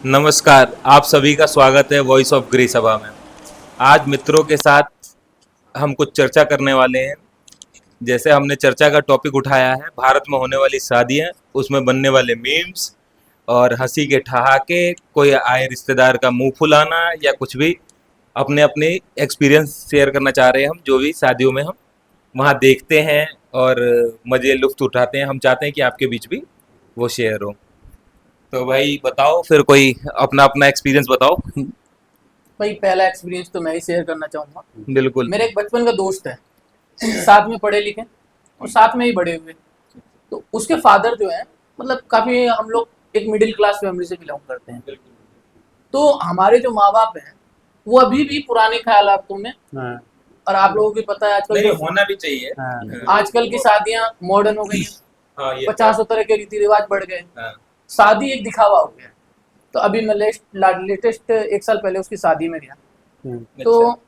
नमस्कार, आप सभी का स्वागत है वॉइस ऑफ ग्रे सभा में। आज मित्रों के साथ हम कुछ चर्चा करने वाले हैं। जैसे हमने चर्चा का टॉपिक उठाया है भारत में होने वाली शादियां, उसमें बनने वाले मीम्स और हंसी के ठहाके, कोई आए रिश्तेदार का मुंह फुलाना या कुछ भी अपने अपने एक्सपीरियंस शेयर करना चाह रहे हैं। हम जो भी शादियों में हम वहाँ देखते हैं और मजे लुत्फ उठाते हैं, हम चाहते हैं कि आपके बीच भी वो शेयर हो। तो भाई बताओ, फिर कोई अपना अपना एक्सपीरियंस बताओ। भाई पहला एक्सपीरियंस तो मैं ही शेयर करना चाहूंगा। बिल्कुल। मेरे एक बचपन का दोस्त है, साथ में पढ़े लिखे और साथ में ही बड़े हुए। तो उसके फादर जो है, मतलब काफी हम लोग एक मिडिल क्लास फैमिली से बिलोंग करते हैं। तो हमारे जो माँ बाप हैं वो अभी भी पुराने ख्यालातों में, हाँ, और आप लोगों को भी पता है आजकल नहीं, जो होना भी चाहिए। हाँ, आजकल की शादियां मॉडर्न हो गई हैं, हाँ, ये 50 तरह के रीति रिवाज बढ़ गए, हाँ, शादी एक दिखावा हो गया। तो अभी मैं लेटेस्ट 1 साल पहले उसकी शादी में गया। तो अच्छा,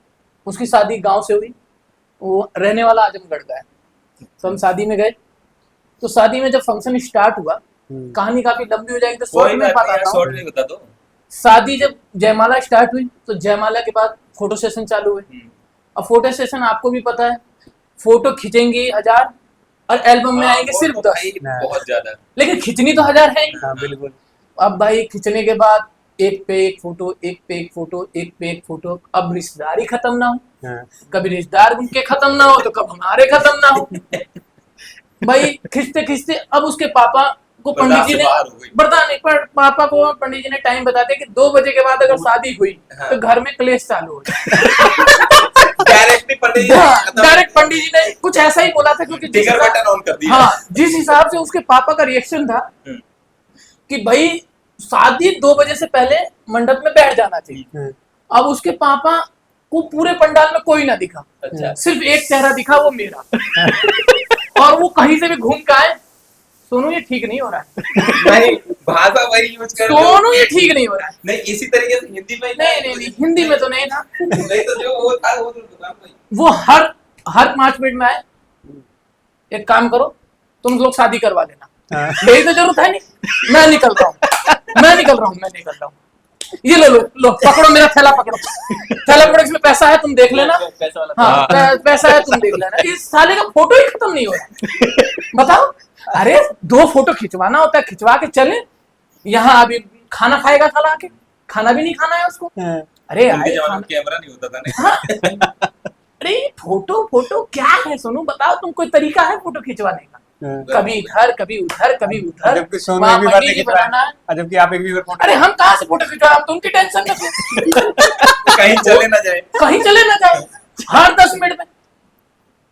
उसकी शादी गांव से हुई, वो रहने वाला आजमगढ़ का है। तो हम शादी में गए। तो शादी में जब फंक्शन स्टार्ट हुआ, कहानी काफी लंबी हो जाएगी तो शॉर्ट कोई में बात नहीं यार, बताता शॉर्ट हूँ। में बता दो। शादी जब जयमाला स्टार्ट हुई तो जयमाला के बाद फोटो सेशन चालू हुए। अब फोटो सेशन आपको भी पता है, फोटो खींचेंगे 1000 और एल्बम में हाँ, आएंगे वो सिर्फ तो 10, भाई बहुत ज्यादा। लेकिन खींचनी तो 1000 है ही। हाँ, बिल्कुल। अब भाई खींचने के बाद एक पे एक फोटो, एक पे एक फोटो, एक पे एक फोटो। अब रिश्तेदारी खत्म ना हो, हाँ, कभी रिश्तेदार उनके खत्म ना हो तो कब हमारे खत्म ना हो। भाई खींचते खींचते अब उसके पापा को पंडित बर्दाश्त जी से ने बाहर हो गई। बता नहीं पर पापा को पंडित जी ने टाइम बता दिया कि 2 बजे के बाद अगर शादी हुई हाँ। तो घर में क्लेश चालू हो जाए। डायरेक्टली पंडित जी ने डायरेक्ट पंडित जी ने कुछ ऐसा ही बोला था, क्योंकि ट्रिगर बटन ऑन कर दिया। हाँ, जिस हिसाब से उसके पापा का रिएक्शन था हम्म। कि भाई शादी 2 बजे से पहले मंडप में बैठ जाना चाहिए। हाँ, अब उसके पापा को पूरे पंडाल में कोई ना दिखा, अच्छा, सिर्फ एक चेहरा दिखा, वो मेरा। और वो कहीं से भी घूम के आए, सोनू ये ठीक नहीं हो रहा है, नहीं, भाषा वही यूज कर दो। सोनू ये ठीक नहीं हो रहा है। नहीं, इसी तरीके से हिंदी में नहीं नहीं नहीं, हिंदी में तो नहीं था। नहीं तो जो वो था वो तो दुकान में ही। वो हर हर 5 मिनट में आए, एक काम करो तुम लोग शादी करवा देना, हाँ, मेरी तो जरूरत है नहीं, मैं निकल रहा हूँ, मैं निकल रहा हूँ, मैं निकल रहा हूँ। ये लो लो लो, पकड़ो मेरा थैला, पकड़ो थैला, पकड़ो, इसमें पैसा है, तुम देख लेना। पैसा वाला हाँ, पैसा है, तुम देख लेना। इस साले का फोटो ही खत्म नहीं हो रहा है। बताओ, अरे 2 फोटो खिंचवाना होता है, खिंचवा के चले। यहाँ अभी खाना खाएगा, खाना आके खाना भी नहीं खाना है उसको। हाँ, अरे उनके आए जमाने में खाना, कैमरा नहीं होता था ना। अरे फोटो फोटो क्या है सोनू, बताओ तुम, कोई तरीका है फोटो खिंचवाने का? हाँ। कभी इधर कभी उधर, कभी उधर, जबकि सोनू वहाँ एक भी बार पंडित नहीं जी खिंचवाया। बनाना है। जबकि आप एक भी बार फोटो अरे हम कहाँ से फोटो खिंचवा, हम तो उनकी टेंशन में थे। कहीं चले ना जाए। कहीं चले ना जाए हर 10 मिनट में।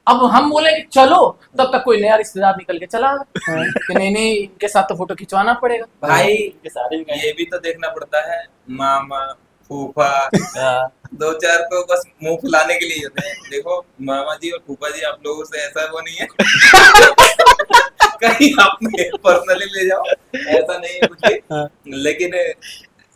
अब हम बोले कि चलो, तब तक कोई नया रिश्तेदार निकल के चला आया कि नहीं नहीं, इनके साथ तो फोटो खिंचवाना पड़ेगा। भाई ये भी तो देखना पड़ता है, मामा फूफा 2-4 तो बस मुंह फुलाने के लिए होते हैं। देखो मामा जी और फूफा जी, आप लोगों से ऐसा वो नहीं है। कहीं आपने पर्सनली ले जाओ, ऐसा नहीं है कुछ हाँ। भी, लेकिन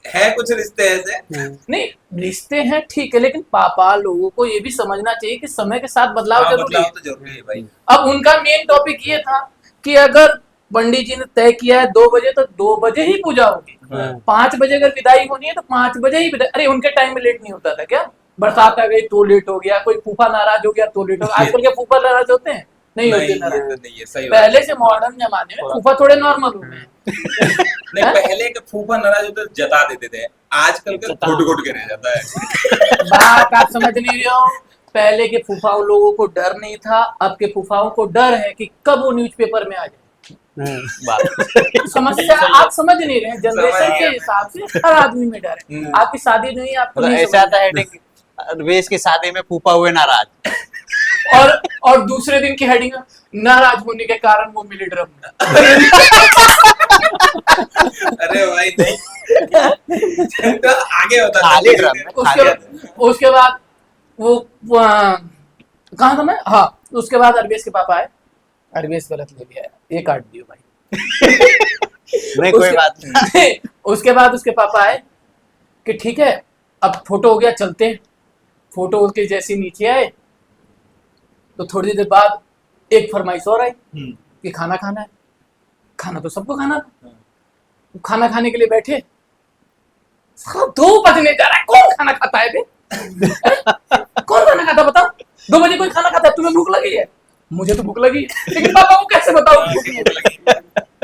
है कुछ रिश्ते ऐसे। नहीं, रिश्ते हैं ठीक है, लेकिन पापा लोगों को ये भी समझना चाहिए कि समय के साथ बदलाव हाँ, जरूरी बदलाव है। तो जरूरी है भाई। अब उनका मेन टॉपिक ये था कि अगर पंडित जी ने तय किया है 2 बजे, तो 2 बजे ही पूजा होगी। हाँ। 5 बजे अगर विदाई होनी है तो 5 बजे ही विदाई। अरे उनके टाइम में लेट नहीं होता था क्या? बरसात आ गई तो लेट हो गया, कोई फूफा नाराज हो गया तो लेट हो गया। आजकल के फूफा नाराज होते हैं? नहीं होते नहीं, ये नाराज। तो नहीं है, सही बात पहले से मॉडर्न जमाने में फूफा थोड़े नॉर्मल हो गए। नहीं, पहले के फूफा नाराज होते तो जता देते थे, आजकल के घुट घुट के रह जाता है। बात आप समझ नहीं रहे हो। पहले के फूफाओं लोगों को डर नहीं था, अब के फूफाओं को डर है कि कब वो न्यूज़पेपर में आ जाए। समस्या आप समझ नहीं रहे हैं। जनरेशन के हिसाब से हर आदमी में डर है। आपकी शादी नहीं है, आपको मतलब नहीं ऐसा आता समझ। है कि वेश की शादी में फूफा हुए नाराज। और दूसरे दिन की हेडिंग, नाराज होने के कारण वो मिले ड्रम में। अरे भाई नहीं, तो आगे होता था। खाली ड्रम में, खाली उसके बाद वो कहाँ था मैं, हाँ, उसके बाद अरबेश के पापा आए। अरबेश गलत ले लिया, ये काट दियो भाई। नहीं कोई बात नहीं। उसके बाद उसके पापा आए कि ठीक है, अब फोटो हो गया, चलते हैं। फोटो के जैसे नीचे आए तो थोड़ी देर बाद एक फरमाइश और आई कि खाना खाना है। खाना तो सबको खाना था। खाना खाने के लिए बैठे 2 बजने जा रहा है, कौन खाना खाता है बे? कौन खाना खाता बताओ? 2 बजे कोई खाना खाता है? तुम्हें भूख लगी है? मुझे तो भूख लगी है, लेकिन पापा को कैसे बताओ भूख लगी है?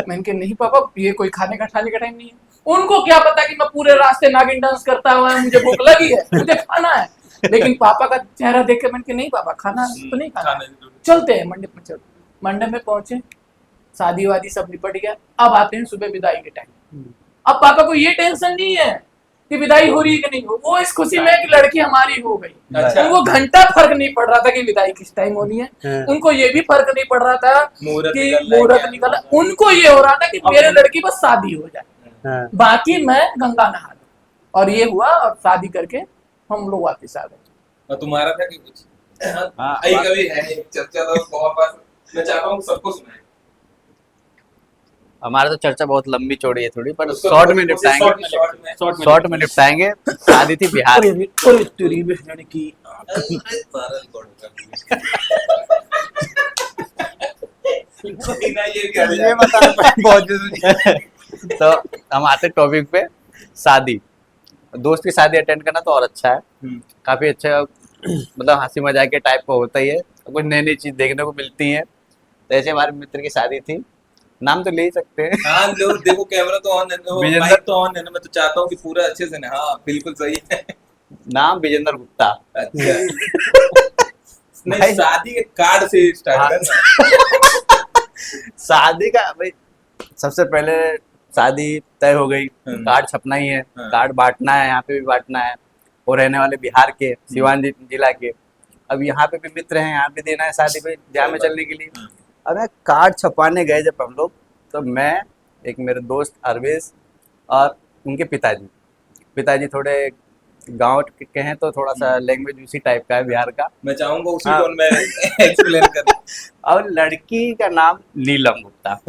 मैंने कहा नहीं पापा, ये कोई खाने का टाइम नहीं है। उनको क्या पता कि मैं पूरे रास्ते नागिन डांस करता हुआ है, मुझे भूख लगी है, मुझे खाना है। लेकिन पापा का चेहरा देख के मैंने कहा नहीं पापा, खाना तो नहीं खाना, चलते हैं मंडप में। चलते मंडप में पहुंचे, शादी वादी सब निपट गया। अब आते हैं सुबह विदाई के टाइम। अब पापा को ये टेंशन नहीं है कि विदाई हो रही है कि नहीं हो, वो इस खुशी में कि लड़की हमारी हो गई। अच्छा। उनको घंटा फर्क नहीं पड़ रहा था कि विदाई किस टाइम होनी है, उनको ये भी फर्क नहीं पड़ रहा था कि मुहूर्त निकल, उनको ये हो रहा था कि मेरे लड़की बस शादी हो जाए, बाकी मैं गंगा नहा लूं। और ये हुआ, और शादी करके हम लोग वापस आ गए। और तुम्हारा था कि कुछ हाँ, कभी है एक चर्चा तो बहुत बार मैं चाहता हूँ सबको सुनाए। हमारा तो चर्चा बहुत लंबी चौड़ी है थोड़ी, पर उसको शॉर्ट में कोशिश निपटाएंगे। शॉर्ट में निपटाएंगे। शादी थी बिहार। तेरी बहन की ये बताना बहुत जरूरी है। तो हम आते टॉपिक पे, शादी। दोस्त की शादी अटेंड करना तो और अच्छा है, काफी अच्छा, मतलब हंसी मजाक के टाइप का होता ही है, कुछ नई नई चीज देखने को मिलती है। तो ऐसे हमारे मित्र की शादी थी, नाम तो ले ही सकते हैं। हाँ लो, देखो कैमरा तो ऑन है, विजेंद्र- माइक तो ऑन है ना, मैं तो चाहता हूँ कि पूरा अच्छे से ना। हाँ बिल्कुल सही है। नाम विजेंद्र गुप्ता। अच्छा नहीं, भाई- शादी के कार्ड से स्टार्ट हाँ। करना। शादी का भाई, सबसे पहले शादी तय हो गई, कार्ड छपना ही है, हाँ। कार्ड बांटना है, यहाँ पे भी बांटना है। और रहने वाले बिहार के, सिवान जिला के। अब यहाँ पे भी मित्र हैं, यहाँ पे देना है शादी पे जहाँ में चलने के लिए। अब मैं कार्ड छपवाने गए जब हम लोग, तो मैं, एक मेरे दोस्त अरवेश और उनके पिताजी थोड़े गांव के हैं, तो थोड़ा सा लैंग्वेज उसी टाइप का है बिहार का। मैं चाहूंगा उसी हाँ। टोन में एक्सप्लेन कर। और लड़की का नाम नीलम गुप्ता।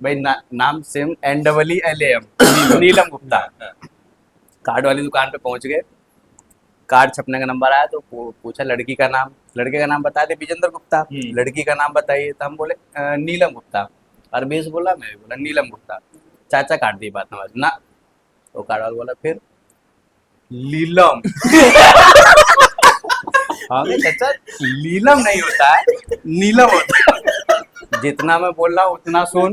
भाई नाम सेम NEELAM, नीलम गुप्ता। कार्ड वाली दुकान पे पहुंच गए, कार्ड छपने का नंबर आया तो पूछा लड़की का नाम, लड़के का नाम बता दे विजेंद्र गुप्ता, लड़की का नाम बताइए, तो हम बोले नीलम गुप्ता। अरबेश बोला, मैं भी बोला नीलम गुप्ता। चाचा काट दी बात हमारी ना, तो कार्ड वाला बोला फिर लीलम। हाँ चाचा, लीलम नहीं होता है, नीलम होता है। जितना मैं बोल रहा हूँ उतना सुन।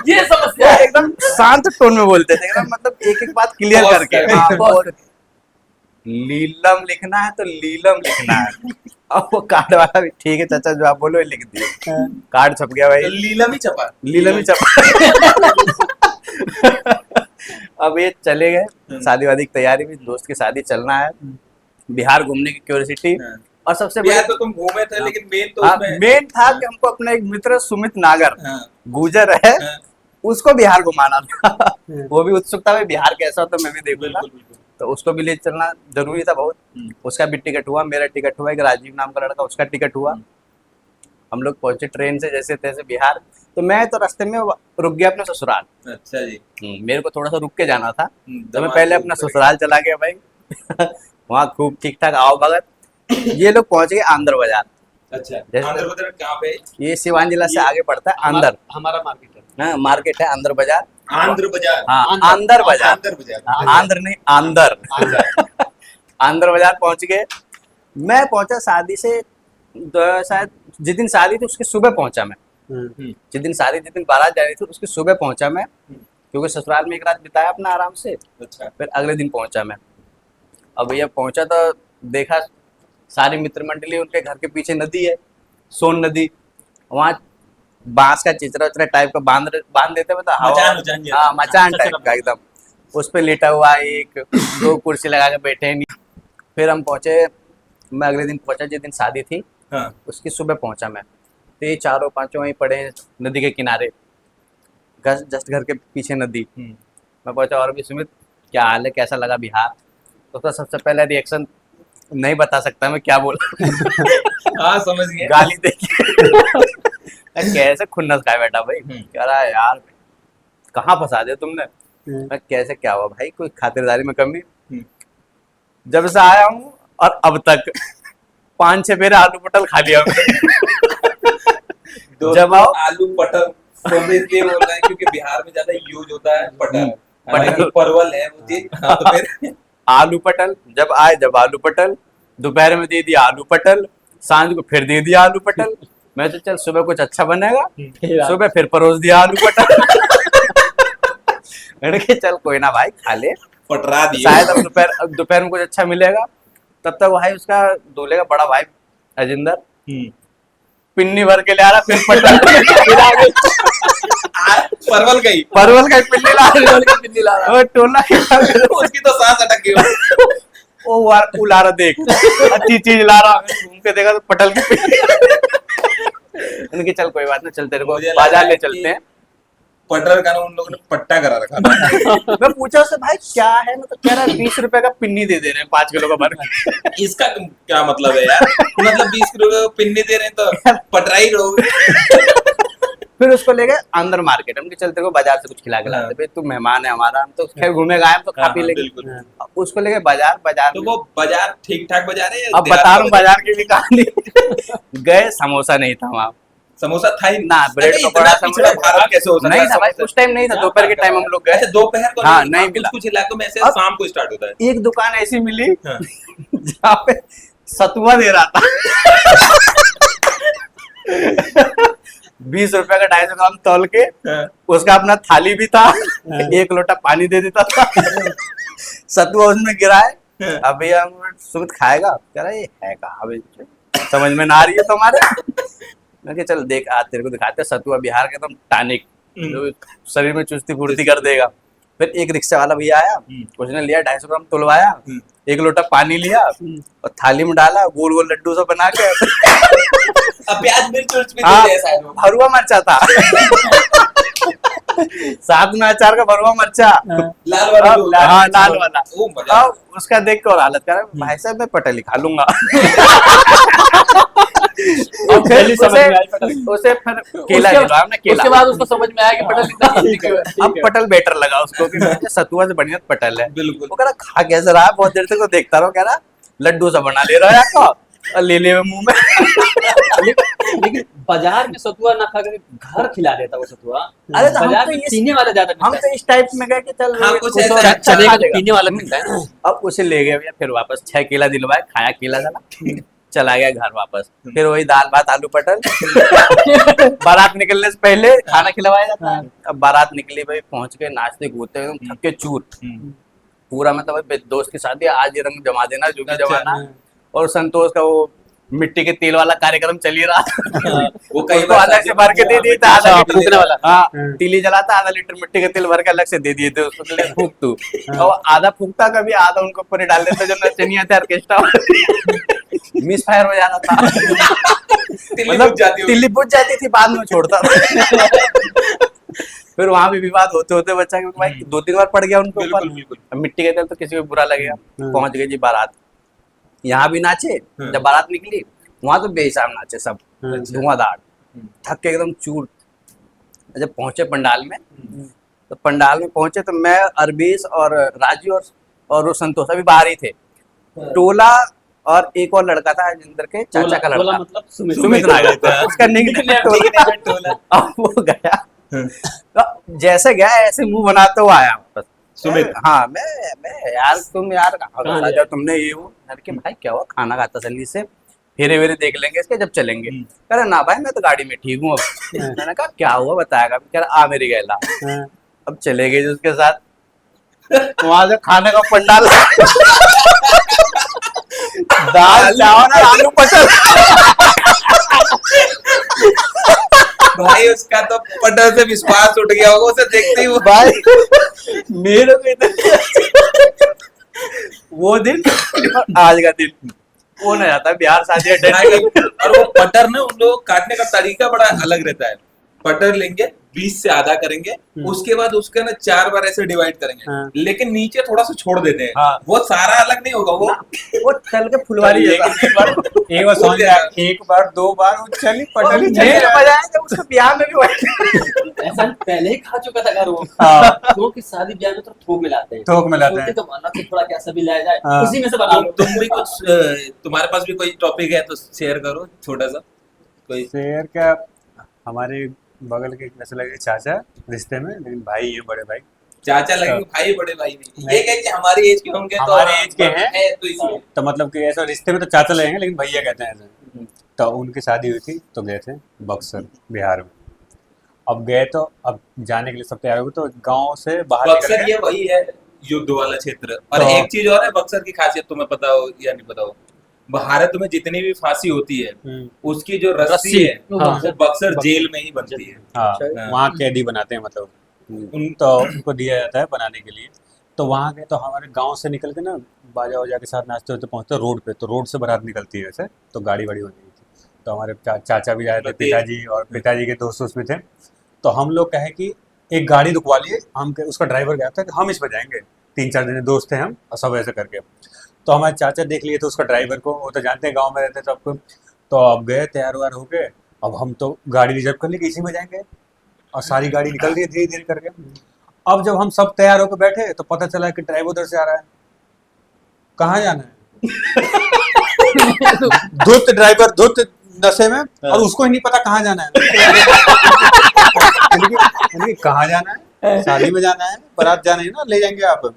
ये समस्या है। एकदम शांत टोन में बोलते थे, एकदम मतलब एक एक बात क्लियर Pause करके। करके। हाँ, pause। लीलम लिखना है तो लीलम लिखना है। अब वो कार्ड वाला भी ठीक है चाचा, जो आप बोलो लिख दिए। कार्ड छप गया तो भाई, लीला भी छपा। लीलम ही छप। अब ये चले गए, शादी वादी की तैयारी में, दोस्त की शादी चलना है, बिहार घूमने की क्यूरियोसिटी। हाँ। और सबसे बिहार बड़ी, तो तुम घूमे थे, लेकिन मेन तो हाँ, उसमें मेन था कि हमको अपना एक मित्र सुमित नागर, हाँ, गुजर है, हाँ, उसको बिहार घुमाना था। वो भी उत्सुकता में, बिहार कैसा हो तो मैं भी देखूंगा, बिल्कुल बिल्कुल। तो उसको भी ले चलना जरूरी था बहुत। उसका भी टिकट हुआ, मेरा टिकट हुआ, एक राजीव नाम का लड़का, उसका टिकट हुआ। हम लोग पहुंचे ट्रेन से जैसे तैसे बिहार। तो मैं तो रास्ते में रुक गया अपने ससुराल। अच्छा जी। मेरे को थोड़ा सा रुक के जाना था, तो मैं दमाद पहले के अपना ऊपर। ससुराल चला गया भाई। वहाँ खूब ठीक ठाक आओ भगत। ये लोग पहुंच गए आंध्र बाजार। अच्छा, जैसे- आंध्र प्रदेश कहाँ पे? ये सिवान जिला से ये आगे पड़ता है, अंदर। हमारा मार्केट है। हाँ, मार्केट है आंध्र बाजार। आंध्र बाजार। हाँ, आंध्र बाजार। आंध्र बाजार। हाँ, आंध्र नहीं, आंध्र। आंध्र बाजार पहुंच गए। मैं पहुंचा शादी से शायद जिस दिन शादी थी उसके सुबह पहुंचा मैं। जिस दिन शादी, जिस दिन बारात जा रही थी उसके सुबह पहुंचा मैं, क्योंकि ससुराल में एक रात बिताया अपना आराम से। अच्छा। फिर अगले दिन पहुंचा मैं। अब भैया पहुंचा तो देखा सारी मित्र मंडली, उनके घर के पीछे नदी है, सोन नदी। वहाँ बांस का चिचरा उचरा टाइप का बांध देते हैं, मतलब मचान उचान जैसा। हाँ, मचान टाइप का एकदम। उस पे लेटा हुआ एक, 2 कुर्सी लगा के बैठे हैं। फिर हम पहुंचे, मैं अगले दिन पहुंचा जिस दिन शादी थी, हाँ। उसकी सुबह पहुंचा मैं। तो ये 4-5 वहीं पड़े हैं नदी के किनारे, जस्ट घर के पीछे नदी। मैं पहुंचा, और भी सुमित क्या हाल है, कैसा लगा बिहार? तो उसका सबसे पहले रिएक्शन नहीं बता सकता मैं क्या बोला। हाँ समझ गया। गाली देखी। कैसे खुन्नस खाए बैठा भाई, कह रहा है यार कहाँ फंसा दिया तुमने। मैं कैसे, क्या हुआ भाई, कोई खातिरदारी में कमी? जब से आया हूँ और अब तक 5-6 मेरे आलू पटल खा लिया दोस्तों, जब आओ, आलू पटर तो मैं इसलिए बोल रहा है क्योंकि बिहार में ज्यादा यूज होता है पटर। हालांकि परवल है वो चीज। हाँ, तो फिर आलू पटल जब आए, जब आलू पटल दोपहर में दे दिया आलू पटल, सांझ को फिर दे दिया आलू पटल। मैं तो चल सुबह कुछ अच्छा बनेगा, सुबह फिर परोस दिया आलू पटल। मैंने कहा चल कोई ना भाई खा ले, पटरा दिए। शायद अब दोपहर में कुछ अच्छा मिलेगा। तब तक भाई उसका दूल्हे का बड़ा भाई अजिंदर पिन्नी भर के ले आ रहा, फिर पटल परवल गई, परवल का पिन्नी ला रहा, पिन्नी ला रहा। और टोला के उसकी तो सांस अटक गई। वो ला रहा, देख अच्छी चीज ला रहा, घूम के देखा तो पटल की पिन्नी। मैंने कहा चल कोई बात नहीं, चल तेरे को मुझे लगा बाजार ले कि चलते हैं। पटर का ना उन लोगों ने पट्टा करा रखा था। मैं पूछा उससे भाई क्या है, मतलब कह रहा है 20 रुपए का पिन्नी दे रहे हैं 5 किलो का भर। इसका क्या मतलब है यार? मतलब 20 किलो का पिन्नी दे रहे हैं तो पटरा ही रहोगे। फिर उसको ले गए अंदर मार्केट, हम चल तेरे को बाजार से कुछ खिला के लाते, भाई तू मेहमान है हमारा, हम तो खैर घूमेगा, हम तो खा पी लेंगे। बिल्कुल। उसको ले गए बाजार, बाजार तो में- वो बाजार ठीक ठाक बाजार है या अब देहात बता का रहा हूँ बाजार की भी कहानी। गए, समोसा नहीं था वहाँ, समोसा था ही ना, ब्रेड अरे पकौड़ा, इतना पिछड़ा समोसा भारत कैसे हो सकता नहीं है? था भाई, समोसा- उस टाइम नहीं था, दोपहर के टाइम हम लोग गए। अच्छा दोपहर को हाँ, नहीं नहीं कुछ मिला। कुछ इलाकों में ऐसे अब- शाम को स्टार्ट होता है। एक दुकान ऐसी मिली हाँ। जहाँ पे सतुआ दे रहा था। 20 रुपए का 250 ग्राम तौल के, हाँ। उसका अपना थाली भी था, 1 लोटा पानी दे देता था, सतुआ उसमें गिराए। हाँ। अब भैया सुमित खाएगा, कह रहा ये है कहा अभी, समझ में ना आ रही है तुम्हारे। मैं कहा चल देख आज तेरे को दिखाते हैं सतुआ बिहार का एकदम टॉनिक, जो शरीर में चुस्ती फुर्ती कर देगा। फिर एक रिक्शा वाला भैया आया, उसने लिया 250 ग्राम तुलवाया, 1 लोटा पानी लिया और थाली में डाला, गोल गोल लड्डू सा बना के। अब प्याज मिर्च उर्च भी हाँ, दे दिया शायद वो। भरुआ मरचा था। साथ में अचार का भरुआ मरचा, लाल वाला जो- हाँ लाल वाला। वो मजा अब उसका देख के और हालत कर भाई साहब मैं पटल ही खा लूंगा। और फिर पहले समझ में आई पटल। उसे फिर केला उसके- दिलवाया हमने, केला। उसके बाद उसको समझ में आया कि पटल इतना हेल्दी क्यों है। अब पटल बेटर लगा उसको कि मुझे सतुआ से बढ़िया पटल है। बिल्कुल। वो कह रहा खा कैसे रहा है, बहुत देर तक वो देखता रहो, कह रहा लड्डू सा बना ले रहा है आपका और ले ले मुंह में। लेकिन बाजार में सतुआ ना खा करके घर खिला देता वो सतुआ। अरे तो हम बाजार तो में ये- पीने वाला ज्यादा हम मिलता तो इस टाइप में गए कि चल हाँ, ये कुछ तो ऐसा अच्छा चने खा का लेगा। पीने वाला मिलता है। अब उसे ले गए भैया, फिर वापस 6 केला दिलवाए, खाया केला डाला, चला गया घर वापस। फिर वही दाल भात आलू पटल। बारात निकलने से पहले खाना खिलवाया जाता है। अब बारात निकली भाई, पहुंच के नाचते कूदते एकदम थक के चूर पूरा, मतलब भाई दोस्त की शादी है, आज ये रंग जमा देना जो भी अच्छा। जमाना। और संतोष का वो मिट्टी के तेल वाला कार्यक्रम चल ही रहा था। वो कई उसको बार अलग से भर के दे दिए थे, आधा अच्छा, लीटर फूकने वाला। हाँ, तीली जलाता, आधा लीटर मिट्टी के तेल भर के अलग से दे दिए थे उसको, तो ले फूक तू। और आधा फूकता कभी, आधा उनको ऊपर ही डाल देता, जो नचनिया थे ऑर्केस्ट्रा। मिस फायर हो जाता था। तिल्ली बुझ जाती होगी। तिल्ली बुझ जाती थी, बाद में छोड़ता था। फिर वहां भी विवाद होते होते बच्चा कि भाई 2-3 बार पड़ गया उनको ऊपर। बिल्कुल, बिल्कुल। अब मिट्टी के तेल तो किसी को बुरा लगेगा। पहुंच गई जी बारात, यहाँ भी नाचे। जब बारात निकली वहां तो बेहिसाब नाचे सब, धुआंधार, थक के एकदम चूर। जब पहुंचे पंडाल में, तो पंडाल में पहुंचे तो मैं, अरबीस और राजू और वो संतोष अभी बाहर ही थे। टोला और एक और लड़का था जिंदर के चाचा का टोला लड़का, मतलब सुमित। सुमित नागर, उसका निकनेम टोला। अब वो गया, तो जैसे गया ऐसे मुंह बनाते हुआ आया वापस। सुमित। हाँ, मैं यार तुम यार कहाँ कहाँ फंसा गया? जाओ तुमने, ये वो। मैंने कहा भाई क्या हुआ, खाना खाता तसल्ली से, फेरे वेरे देख लेंगे इसके जब चलेंगे। कह रहा ना भाई मैं तो गाड़ी में ठीक हूँ अब। मैंने कहा क्या हुआ बताएगा, कह रहा आ मेरी गैला। अब चले गए जी उसके साथ, वहां से खाने का पंडाल। दाल चावल और आलू पटल। भाई उसका तो पटल से विश्वास उठ गया होगा, उसे देखते ही वो भाई मेरे को इतना, वो दिन और आज का दिन वो ना जाता है बिहार शादी अड्डे। और वो पटर ना उन लोगों को काटने का तरीका बड़ा अलग रहता है। पटर लेंगे, बीच से आधा करेंगे, उसके बाद उसके ना 4 बार ऐसे डिवाइड करेंगे, लेकिन नीचे थोड़ा सा छोड़ देते हैं। हाँ। वो सारा अलग नहीं होगा वो तल के फुलवारी जैसा। एक बार 2 बार वो चली पटल ही चली। मेरे मजा आया जब उसको ब्याह में भी वही। ऐसा पहले ही खा चुका था घर वो। हाँ। क्योंकि शादी ब्याह में तो थोक में लाते हैं। थोक में लाते हैं। तो अलग से थोड़ा क्या सभी लाया जाए, हाँ। उसी में से बना लो। तुम भी कुछ तुम्हारे पास भी कोई टॉपिक है तो शेयर करो छोटा सा कोई। शेर का हमारे बगल के कैसे लगे चाचा रिश्ते में, लेकिन भाई ये बड़े भाई, चाचा लगेंगे भाई बड़े भाई नहीं, ये कह कि हमारी एज के होंगे तो हमारे एज के हैं। है तो इसलिए तो मतलब कि ऐसा रिश्ते में तो चाचा लगेंगे लेकिन भैया कहते हैं ऐसे। तो उनकी शादी हुई थी तो गए थे बक्सर बिहार में। अब गए तो अब जाने के लिए सब तैयार हो गए तो गांव से बाहर निकल बक्सर गए। ये वही है युद्ध वाला क्षेत्र। और तो- एक चीज और है बक्सर की खासियत, तुम्हें पता हो या नहीं पता हो, भारत में जितनी भी फांसी होती है उसकी जो रस्सी रस्सी, है हाँ। वो बक्सर जेल में ही बनती है। हाँ अच्छा। वहाँ कैदी बनाते हैं मतलब उन तो उनको दिया जाता है बनाने के लिए। तो वहाँ गए तो हमारे गांव से निकल के ना बाजा वाजा के साथ नाचते होते पहुँचते रोड पे, तो रोड से बारात निकलती है ऐसे, तो गाड़ी वाड़ी बनी हुई थी। तो हमारे चाचा भी आए थे, मतलब पिताजी और पिताजी के दोस्त उसमें थे। तो हम लोग कहे कि एक गाड़ी रुकवा लिए, उसका ड्राइवर गया था कि हम इसमें जाएंगे, 3-4 जने दोस्त थे हम और सब ऐसे करके। तो हमारे चाचा देख लिए थे उसका ड्राइवर को, वो तो जानते हैं गाँव में रहते सबको। तो अब गए तैयार व्यार होके, अब हम तो गाड़ी रिजर्व कर ली कि इसी में जाएंगे और सारी गाड़ी निकल रही है धीरे धीरे करके। अब जब हम सब तैयार होकर बैठे तो पता चला कि ड्राइवर उधर से आ रहा है। कहाँ जाना है? धुत ड्राइवर, धुत नशे में, और उसको ही नहीं पता कहाँ जाना है। यानी कि कहाँ जाना है? शादी में जाना है, बारात जाना है ना, ले जाएंगे आप।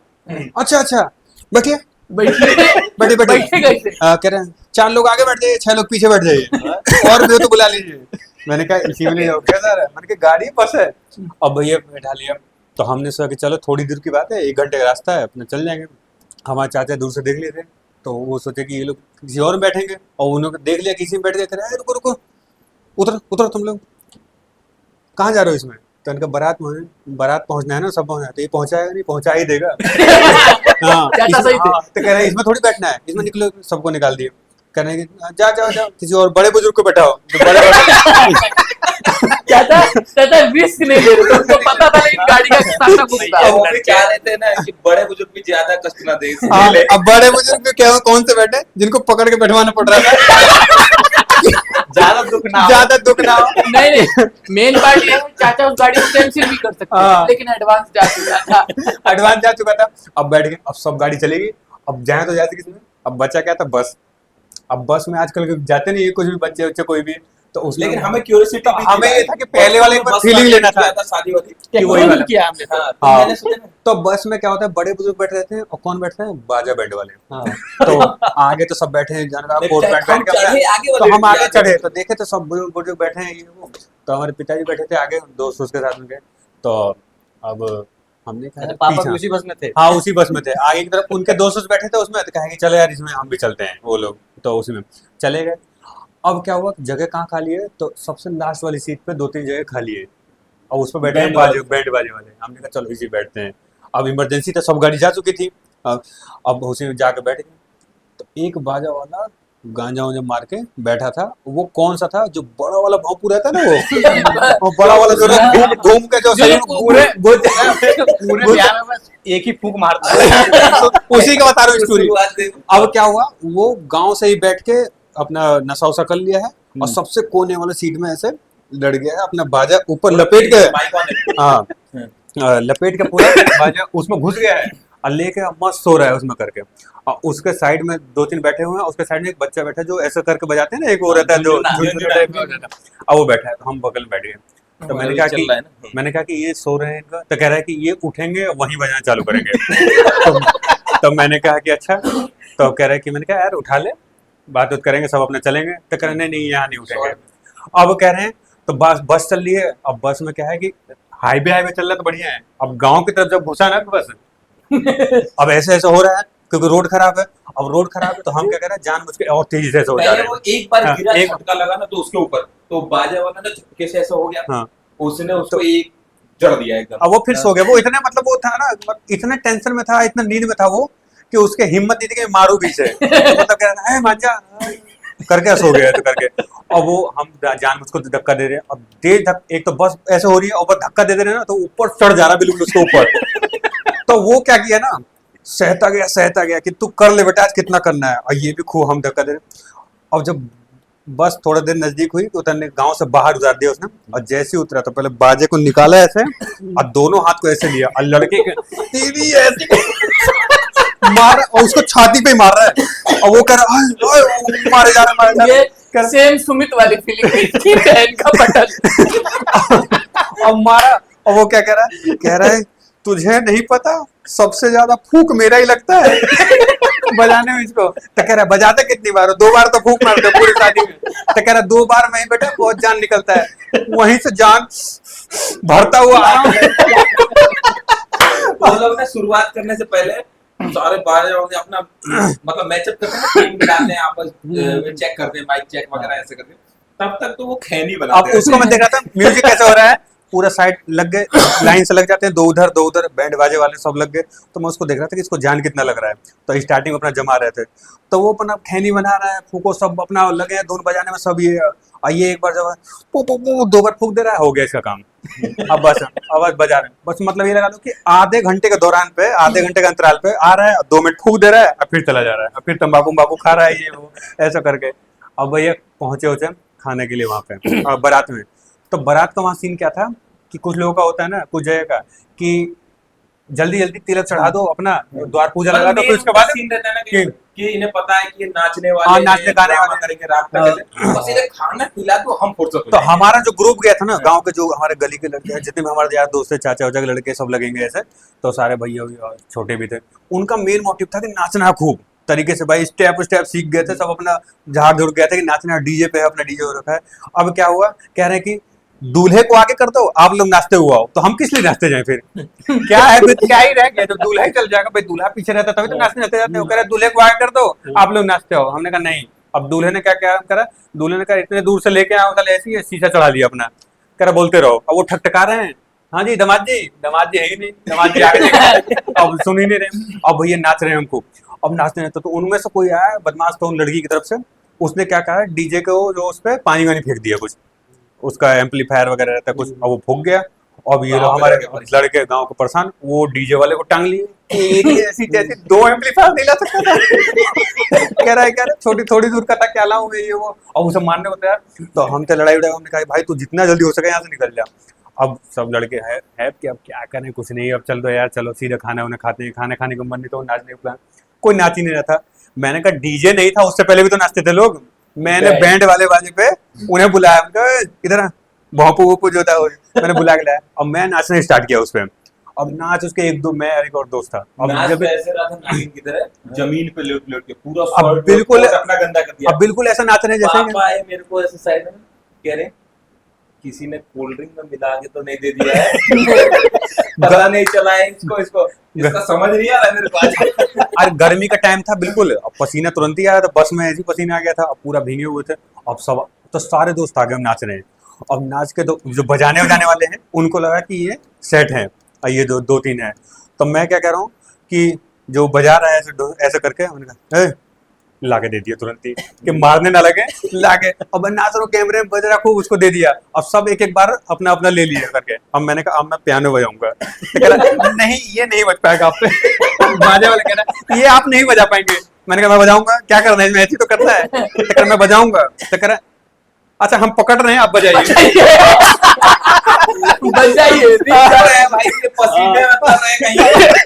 अच्छा अच्छा बैठिए बैठिए बैठे बैठे बैठे कैसे? कह रहे हैं 4 लोग आगे बैठ जाइए, 6 लोग पीछे बैठ जाइए और भी हो तो बुला लीजिए। मैंने कहा इसी में ले जाओ क्या सर? मैंने कहा गाड़ी बस है। अब भैया बैठा लिया। तो हमने सोचा कि चलो थोड़ी दूर की बात है, 1 घंटे का रास्ता है, अपने चल जाएंगे। हमारे चाचा दूर से देख लिए थे तो वो सोचे कि ये लोग किसी और में बैठेंगे, और उन्होंने देख लिया किसी में बैठ गए। कह रहे रुको रुको, उतरो उतरो तुम लोग, कहाँ जा रहे हो इसमें? तो इनका बारात पहुंचना है ना, सब पहुंचना है। तो ये पहुंचाएगा नहीं, पहुंचा ही देगा। हाँ, चाचा सही थे। तो कह रहे हैं इसमें थोड़ी बैठना है, इसमें निकलो। सबको निकाल दिए। कह रहे हैं कि जा जाओ जाओ किसी और बड़े बुजुर्ग को बैठाओ जो बड़े चाचा चाचा रिस्क नहीं ले रहे, उनको पता था लेकिन गाड़ी का सामना खूब था। वो भी चाह रहे थे ना कि बड़े बुजुर्ग भी ज्यादा कष्ट ना दे हाँ, इसलिए। अब बड़े बुजुर्ग को क्या कौन से बैठे जिनको पकड़ के बैठवाना पड़ रहा था। ज्यादा दुख ना हो। ज्यादा दुख ना हो। नहीं नहीं, मेन पार्ट ये है चाचा उस गाड़ी को कैंसिल भी कर सकते हाँ। हैं लेकिन एडवांस जा चुका था। एडवांस जा चुका था। अब बैठ गए, अब सब गाड़ी चलेगी। अब जाए तो जाते किसमें? अब बचा क्या था? बस। अब बस में आजकल जाते नहीं है कुछ भी, बच्चे बच्चे कोई भी, तो उसमें लेकिन हमें क्यूरियोसिटी तो हमें ये था कि पहले वाले एक बार फीलिंग लेना था शादी वाली कि वही वाला। किया हमने तो। हाँ, तो हाँ। मैंने सुना ना। तो बस में क्या होता है, बड़े बुजुर्ग बैठे रहते हैं और कौन बैठते हैं? बाजा बैंड वाले। हाँ। तो आगे तो सब बैठे हैं, जानकार कोट पैंट पहन हम के चढ़े, अपना। आगे तो वाले हम आगे भी चढ़े तो देखे तो सब बुजुर्ग बुजुर्ग बैठे हैं ये वो। तो हमारे पिताजी बैठे थे आगे, दोस्त उसके साथ में गए। तो अब हमने कहा अच्छा, पापा पीछे- भी उसी बस में थे। हाँ उसी बस में थे। आगे की तरफ उनके दोस्त बैठे थे उसमें, तो कहेंगे चलो यार इसमें हम भी चलते हैं। वो लोग तो उसी में चले गए। अब क्या हुआ, जगह कहाँ खाली है? तो सबसे लास्ट वाली सीट पे 2-3 जगह खाली है और उस पर बैठे हैं बैंड बाजे वाले। हमने कहा चलो इसी बैठते हैं। अब इमरजेंसी था, सब गाड़ी जा चुकी थी। अब उसी में जाके बैठ गए। तो एक बाजा वाला गांजा वांजा मार के बैठा था। वो कौन सा था? जो बड़ा वाला भोंपू रहता है ना, वो बड़ा वाला जो ना घूम के जो शरीर में पूरे बिहार में बस एक ही फूक मारता है। उसी का बता रहा हूँ स्टोरी। शुरुआत से- अब क्या हुआ, वो गांव से ही बैठ के अपना नशा वशा कर लिया है और सबसे कोने वाले सीट में ऐसे लड़ गया है, अपना बाजा ऊपर लपेट के, माइक ऑन है। हाँ लपेट के पूरा बाजा उसमें घुस गया है और लेके अब मस्त सो रहा है उसमें करके। और उसके साइड में 2-3 बैठे हुए हैं, उसके साइड में एक बच्चा बैठा है जो ऐसे करके बजाते हैं ना, एक वो रहता है जो झुनझुना टाइप में हो जाता है। अब वो बैठा है, तो हम बगल में बैठ गए। तो मैंने कहा चल रहा है ना। कि मैंने कहा कि ये सो रहे हैं इनका, तो कह रहा है कि ये उठेंगे वहीं बजाना चालू करेंगे। तो मैंने कहा कि अच्छा। तो कह रहा है कि, मैंने कहा यार उठा ले, बात करेंगे सब अपना चलेंगे। तो कह रहे नहीं यहाँ नहीं उठेंगे। अब कह रहे हैं तो बस चल रही है। अब बस में क्या है कि हाईवे चल रहा है तो बढ़िया है। अब गांव की तरफ जब घुसा ना बस, अब ऐसे ऐसे हो रहा है क्योंकि रोड खराब है। अब रोड खराब है तो हम क्या कर रहे हैं, जानबूझ के और तेजी से ऐसे हो जा पहले रहे वो हैं। एक बार हाँ, गिरा, एक- झटका लगा ना तो उसके ऊपर, तो बाजा वाला ना झटके से ऐसा हो गया। हाँ। उसने उसको एक जड़ दिया एकदम। अब वो फिर सो गया। वो इतना मतलब वो था ना, इतना टेंशन में था, इतना नींद में था वो, कि उसके हिम्मत नहीं थी कि मारू भी से। मतलब कह रहा है मांझा करके सो गया तो करके। और वो हम जानबूझ को धक्का दे रहे हैं। अब तेज एक तो बस ऐसे हो रही है, ऊपर धक्का दे रहे हैं ना, तो ऊपर चढ़ जा रहा है बिल्कुल उसके ऊपर। तो वो क्या किया ना, सहता गया कि तू कर ले बेटा, आज कितना करना है। और ये भी खूब हम धक्का दे रहे। अब जब बस थोड़ा देर नजदीक हुई तो उतरने, गांव से बाहर उतार दिया उसने। और जैसे ही उतरा तो पहले बाजे को निकाला ऐसे और दोनों हाथ को ऐसे लिया और लड़के के सीधी ऐसे मारा और उसको छाती पे ही मार रहा है। और वो कह रहा है मारे जा रहा है। ये सेम सुमित वाली फीलिंग है इनका बटन। अब मारा और वो क्या कह रहा है, तुझे नहीं पता सबसे ज्यादा फूक मेरा ही लगता है बजाने में इसको। तो कह रहा है बजाते कितनी बार हो? 2 बार तो फूक मारते हो पूरी शादी में। तो कह रहा 2 बार में ही बेटा बहुत जान निकलता है, वहीं से जान भरता हुआ आया हूं। वो लोग ना शुरुआत करने से पहले सारे बारह लोग अपना मतलब मैचअप करते हैं ना, टीम मिलाते हैं आपस में, चेक करते हैं माइक चेक वगैरह ऐसे करते हैं, तब तक तो वो खैनी अब बनाते हैं। उसको मैं देख रहा था म्यूजिक कैसे हो रहा है, पूरा साइड लग गए, लाइन से लग जाते हैं, 2 उधर बैंड बाजे वाले सब लग गए। तो मैं उसको देख रहा था कि इसको जान कितना लग रहा है। तो स्टार्टिंग में अपना जमा रहे थे, तो वो अपना खैनी बना रहा है, फूको सब अपना लगे हैं धुन बजाने में सब। ये आइए एक बार जब पू पू पू 2 बार फूक दे रहा है, हो गया इसका काम। अब बस आवाज बजा रहे हैं, बस मतलब ये लगा लो कि आधे घंटे के दौरान पे, आधे घंटे के अंतराल पे आ रहा है, 2 मिनट फूक दे रहा है, और फिर चला जा रहा है, और फिर तंबाकू खा रहा है, ये वो ऐसा करके। अब भैया पहुंचे होते हैं खाने के लिए वहां पे और बारात में। तो बारात का वहां सीन क्या था कि कुछ लोगों का होता है ना, कुछ जगह का, कि जल्दी जल्दी तिलक चढ़ा दो, अपना द्वार पूजा लगा दो, फिर उसके बाद सीन रहता है ना कि- कि इन्हें पता है कि ये नाचने हाँ, वाले नाचने हैं, गाने ड्रामा वाले। करेंगे रात तक, बस इन्हें खाना खिला दो, हम फुर्सत हो तो जाएंगे। हमारा जो ग्रुप गया था ना, गांव के जो हमारे गली के लड़के हैं, जितने भी हमारे यार दोस्त थे, चाचा वाचा के लड़के सब लगेंगे ऐसे, तो सारे भैया भैया छोटे भी थे। उनका मेन मोटिव था कि नाचना खूब तरीके से, भाई स्टेप सीख गए थे सब, अपना झाड़ झुड़ गए थे कि नाचना, डीजे पे है, अपना डीजे हो रखा है। अब क्या हुआ, कह रहे हैं कि दूल्हे को आगे कर दो, आप लोग नाचते हुए आओ। तो हम किस लिए नाचते जाए फिर? क्या है फिर, क्या ही रह गया, तो दूल्हा ही चल जाएगा भाई, दूल्हा पीछे रहता तभी तो नाचने जाते जाते हो। कह रहे दूल्हे को आगे कर दो, आप लोग नाचते हो। हमने कहा नहीं। अब दूल्हे ने क्या क्या करा, दूल्हे ने कहा इतने दूर से लेके आया, ऐसी है, शीशा चढ़ा लिया अपना, कह रहा बोलते रहो। अब वो ठकठका रहे हैं, हाँ जी दामाद जी है ही नहीं, दामाद जी आगे देख, अब सुन ही नहीं रहे। अब भैया नाच रहे हैं हमको, अब नाचते रहते। तो उनमें से कोई आया बदमाश था उन लड़की की तरफ से, उसने क्या कहा, डीजे को जो उस पर पानी वानी फेंक दिया, कुछ उसका एम्पलीफायर वगैरह रहता है कुछ, अब वो फूक गया। अब ये लोग हमारे लड़के गांव को परेशान, वो डीजे वाले को टांग लिए, तेरी ऐसी तैसी, 2 एम्पलीफायर नहीं ला सकता था। कह रहा है छोटी थोड़ी दूर का था, क्या लाऊं ये वो, अब उसे मारने को तैयार। तो हम थे लड़ाई उड़ाई, हमने कहा भाई तू जितना जल्दी हो सके यहाँ से निकल जा। अब सब लड़के है कि अब क्या करें, कुछ नहीं, अब चल दो यार, चलो सीधे खाना उन्हें खाते हैं, खाने खाने को मन नहीं तो नाचने का प्लान। कोई नाच ही नहीं रहा था। मैंने कहा डीजे नहीं था, उससे पहले भी तो नाचते थे लोग। मैंने बैंड वाले बाजे पे उन्हें बुलाया, इधर भोंपू वोपू जो था वो मैंने बुला के लाया। अब मैं नाचना स्टार्ट किया उस पे। अब नाच उसके मैं और एक और दोस्त था। अब नाच जब तो ऐसे रहा था नागिन की तरह, जमीन पे लेट लेट के पूरा अब शर्ट बिल्कुल अपना गंदा कर दिया। अब बिल्कुल ऐसा नाच रहे हैं जैसे पापा आए मेरे को ऐसे साइड में, कह रहे किसी ने कोल्ड ड्रिंक में मिला के तो नहीं दे दिया है, पता नहीं चला है इसको इसका समझ नहीं आ रहा मेरे को आज। अरे गर्मी का टाइम था बिल्कुल, अब पसीना तुरंत ही आया था, बस में ऐसी पसीना आ गया था, अब पूरा भीगे हुए थे। अब सब तो सारे दोस्त आगे हम नाच रहे हैं। अब नाच के जो बजाने वाले हैं उनको लगा कि ये सेट है और ये दो तीन है। तो मैं क्या कह रहा हूँ कि जो बजा रहा है ऐसे करके, उन्होंने कहा लाके दे दिया तुरंत ही, कि मारने ना लगे, लाके। अब नाच रहा कैमरे में बज रहा खूब, उसको दे दिया। अब सब एक एक बार अपना अपना ले लिया करके। अब मैंने कहा अब मैं पियानो बजाऊंगा, तो कह रहा नहीं ये नहीं बज पाएगा आपसे। बाजे वाले कह रहा ये आप नहीं बजा पाएंगे। मैंने कहा मैं बजाऊंगा, क्या करना है, ऐसी तो करता है। तो कह रहा मैं बजाऊंगा। तो कह रहा अच्छा हम पकड़ रहे हैं, आप बजाइए। बजाइए भाई ये पसीने में तर रहे कहीं।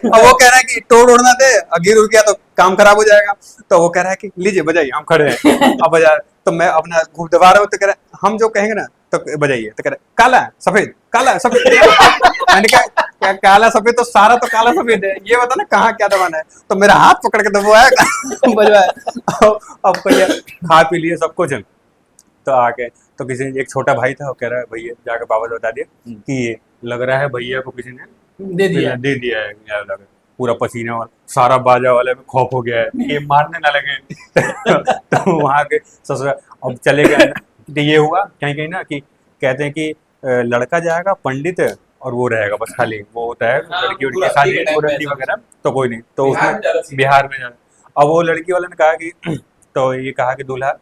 अब वो कह रहा है कि तोड़ उड़ना दे, गिर उड़ गया तो काम खराब हो जाएगा। तो वो कह रहा है कि लीजिए बजाइए, हम खड़े हैं, अब बजा। तो मैं अपना खूब दबा रहा हूँ। तो कह रहा है हम जो कहेंगे ना तो बजाइए। तो कह रहा है काला सफेद काला सफेद। मैंने कहा क्या काला सफेद, तो सारा तो काला सफेद है, ये बता ना कहाँ क्या दबाना है। तो मेरा हाथ पकड़ के दबाया, बजवाया। अब भैया खा पी लिए सब कुछ, तो आके तो किसी एक छोटा भाई था, वो कह रहा है भैया जाके बाबा से बता दिया कि ये लग रहा है भैया को किसी ने दे दिया। दे दिया है यार, लग पूरा पसीना वाला, सारा बाजा वाले में खौफ हो गया है, ये मारने ना लगे। तो वहां के ससुराल अब चले गए। तो ये हुआ कहीं कहीं ना कि कहते हैं कि लड़का जाएगा पंडित और वो रहेगा बस खाली, वो होता है हाँ, लड़की उड़की पूरा शादी ठीक है, मुरंदी वगैरह, तो कोई नहीं। तो बिहार में ज्यादा उसमें सीन बिहार में अब वो लड़की वाले ने कहा कि तो ये कहा कि दूल्हा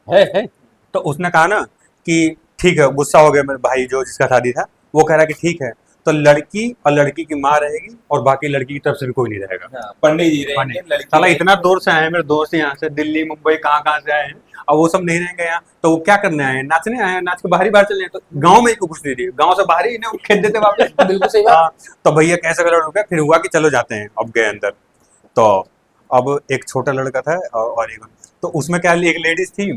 है। तो उसने कहा ना कि ठीक है, गुस्सा हो गया मेरे भाई जो जिसका शादी था, वो कह रहा कि ठीक है तो लड़की और लड़की की माँ रहेगी और बाकी लड़की की तरफ से भी कोई नहीं रहेगा। हाँ, पंडित जी रहेंगे, लड़की साला रहेगी। इतना दूर से आए हैं मेरे दोस्त, यहाँ से दिल्ली मुंबई कहाँ से आए हैं, अब वो सब नहीं रहेंगे यहाँ, तो वो क्या करने आए हैं, नाचने आए हैं, नाच के बाहर चले। तो गाँव में ही कुछ नहीं दिए, गाँव से बाहर ही इन्हें खेत देते वापस। बिल्कुल सही बात। हाँ, तो भैया कैसे कलर हो गया, फिर हुआ कि चलो जाते हैं। अब गए अंदर, तो अब एक छोटा लड़का था और एक, तो उसमें क्या एक लेडीज थी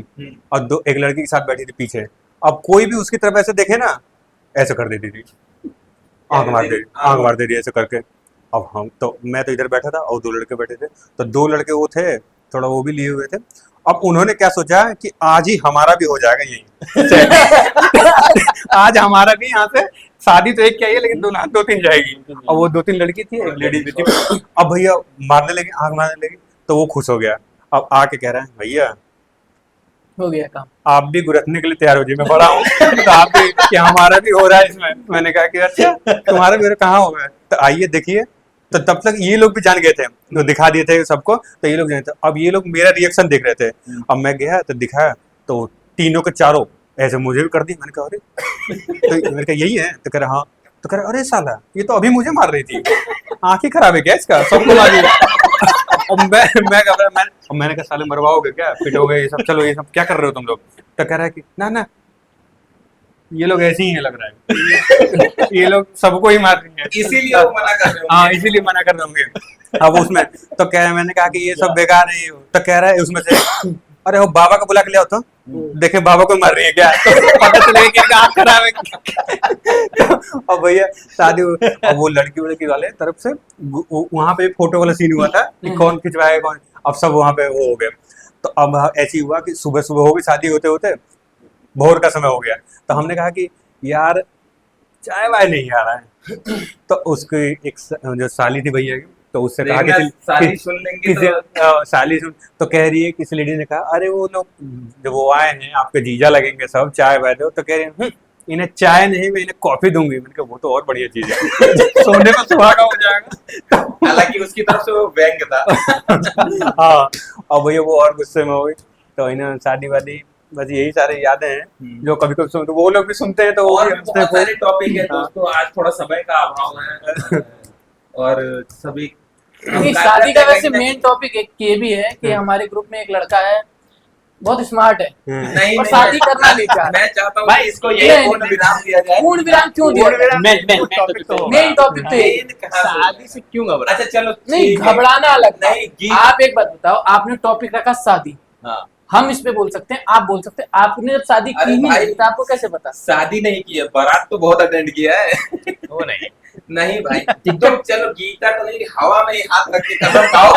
और एक लड़की के साथ बैठी थी पीछे। अब कोई भी उसकी तरफ ऐसे देखे ना, ऐसे कर देती थी, आंख मार दे रही है ऐसे करके। अब हम तो, मैं तो इधर बैठा था और दो लड़के बैठे थे, तो दो लड़के वो थे, थोड़ा वो भी लिए हुए थे। अब उन्होंने क्या सोचा कि आज ही हमारा भी हो जाएगा यही आज हमारा भी यहाँ से, शादी तो एक क्या है लेकिन दो तीन जाएगी। और वो दो तीन लड़की थी, एक लेडीज भी थी। अब भैया मारने लगे, आंख मारने लगी, तो वो खुश हो गया। अब आके कह रहा है भैया हो गया काम। आप भी गुरतने के लिए तैयार हो जाइए, मैं बड़ा हूँ तो आप भी, क्या हमारा भी हो रहा है इसमें। मैंने कहा कि अच्छा तुम्हारा भी कहाँ हो गया, तो आइए देखिए। तो तब तक ये लोग भी जान गए थे, तो दिखा दिए थे सबको, तो ये लोग जाने थे। अब ये लोग मेरा रिएक्शन देख रहे थे। अब मैं गया तो दिखाया, तो तीनों के चारों ऐसे मुझे भी कर दी। मैंने कहा अरे, तो मैंने कहा यही है, तो कह रहा हाँ। तो कह रहा अरे साला ये तो अभी मुझे मार रही थी, आंखें खराब है क्या इसका, सबको मार रही है। अब मैंने कहा साले मरवाओगे क्या, पिटोगे, ये सब, चलो ये सब क्या कर रहे हो तुम लोग। तो कह रहा है कि ना ये लोग ऐसे ही है लग रहा है ये लोग सबको ही मार रही है, इसीलिए वो मना कर रहे हाँ इसीलिए मना कर दूंगे। अब उसमें तो कह रहे, मैंने कहा कि ये सब बेकार है, तो कह रहा है उसमें से अरे वो बाबा को बुला के ले आओ, तो देखे बाबा को मार रही है क्या, तो पता चले कि आँख खराब है। और भैया शादी, और वो लड़की वाले तरफ से वहां पे फोटो वाला सीन हुआ था कि कौन खिंचवाएगा कौन। अब सब वहां पे वो हो गए। तो अब ऐसी हुआ कि सुबह सुबह हो गई शादी, होते होते भोर का समय हो गया। तो हमने कहा कि यार चाय वाय नहीं आ रहा है। तो उसकी एक जो साली थी भैया की, तो उससे कहा कि साली सुन लेंगे साली सुन, तो कह रही है, किसी लेडी ने कहा अरे वो लोग जब वो आए हैं आपके जीजा लगेंगे सब, चाय वाय दो। तो कह रही है इन्हें चाय नहीं, मैं इन्हें कॉफी दूंगी। मैंने कहा वो तो और बढ़िया चीज है सोने पर सुहागा हो जाएगा। हालांकि उसकी तरफ से वो व्यंग था। हाँ, और भैया वो और गुस्से में हो गई। तो इन्हें शादी वादी, बस यही सारे यादें हैं जो कभी कभी सुनते, वो लोग भी सुनते हैं, तो वो और भी भी हंसते बहुत हैं। सारे टॉपिक है दोस्तों, आज थोड़ा समय का अभाव है और सभी नहीं, शादी का वैसे मेन टॉपिक एक ये भी है कि हमारे ग्रुप में एक लड़का है, बहुत स्मार्ट है, नहीं और नहीं, शादी करना नहीं चाहता। मैं चाहता हूँ भाई, इसको नहीं, ये नहीं, पूर्ण विराम दिया जाए। पूर्ण विराम क्यों दिया पूर्ण विराम- मेन टॉपिक तो यही है। शादी से क्यों घबरा? अच्छा चलो नहीं, ठीक है। घबराना अलग था। नहीं, गीत- आप एक बात बताओ, आपने टॉपिक रखा शादी, हाँ, हम इस पे बोल सकते हैं, आप बोल सकते हैं। आपने जब शादी की अरे ही भाई, नहीं तो आपको कैसे पता? शादी नहीं की है, बारात तो बहुत अटेंड किया है। वो नहीं, नहीं भाई, तो चलो गीता तो नहीं, हवा में ही हाथ रख के कसम खाओ।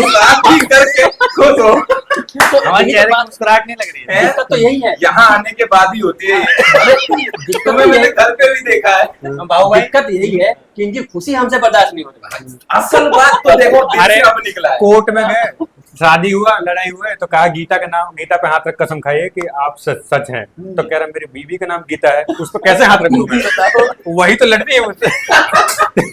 शादी करके खुद हो। तो हमारे यही चेहरे तो की बात मुस्कुराहट नहीं लग रही है। है? दिक्कत तो यही है। यहाँ आने के बाद ही होती है ये। तुम्हें मैंने घर पे भी देखा है। बाबू भाई, दिक्कत यही है कि इनकी खुशी हमसे बर्दाश्त नहीं होती। असल बात तो देखो दिल अरे, से अब निकला है। कोर्ट में गए, शादी हुआ, लड़ाई हुआ, तो कहा गीता का नाम, गीता पे हाथ रख कसम खाइए कि आप सच हैं। तो कह रहा मेरी बीवी का नाम गीता है, उस पर कैसे हाथ रख लूं मैं, वही तो लड़ रही है मुझसे।